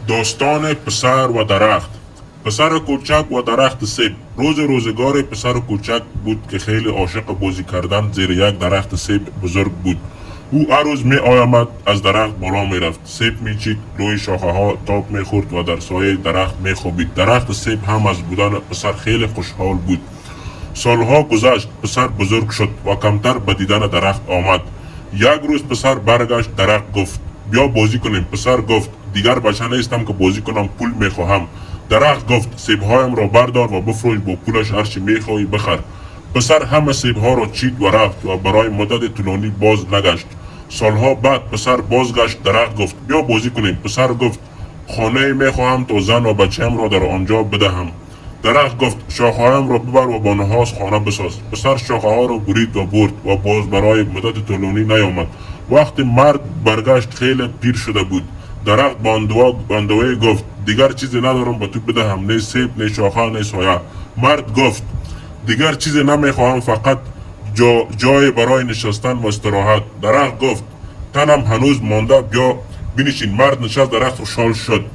داستان پسر و درخت. پسر کوچک و درخت سیب. روزگار پسر کوچک بود که خیلی عاشق بازی کردن زیر یک درخت سیب بزرگ بود. او هر روز می آمد از درخت بالا می رفت، سیب می چید، روی شاخه ها تاب می خورد و در سایه درخت می خوابید. درخت سیب هم از بودن پسر خیلی خوشحال بود. سالها گذشت، پسر بزرگ شد و کمتر به دیدن درخت آمد. یک روز پسر برگشت، درخت گفت بیا بازی کنیم. پسر گفت دیگر بچه نیستم که بازی کنم، پول میخواهم. درخت گفت سیبهایم را بردار و بفروش، با پولش هرچی میخواهی بخر. پسر همه سیبها را چید و رفت و برای مدت طولانی باز نگشت. سالها بعد پسر بازگشت، درخت گفت بیا بازی کنیم. پسر گفت خانه میخواهم تا زن و بچه‌ام را در آنجا بدهم. درخت گفت شاخه‌هایم را ببر و با نحاس خانه بساز. پسر شاخه‌ها را برید و برد و باز برای مدت طولانی نیامد. وقتی مرد برگشت خیلی پیر شده بود. درخت به اندوه گفت دیگر چیزی ندارم به تو بدهم، نه سیب، نه شاخه، نه سایه. مرد گفت دیگر چیزی نمیخواهم، فقط جای برای نشستن و استراحت. درخت گفت تنم هنوز مانده، بیا بنشین. مرد نشست، درخت خوشحال شد.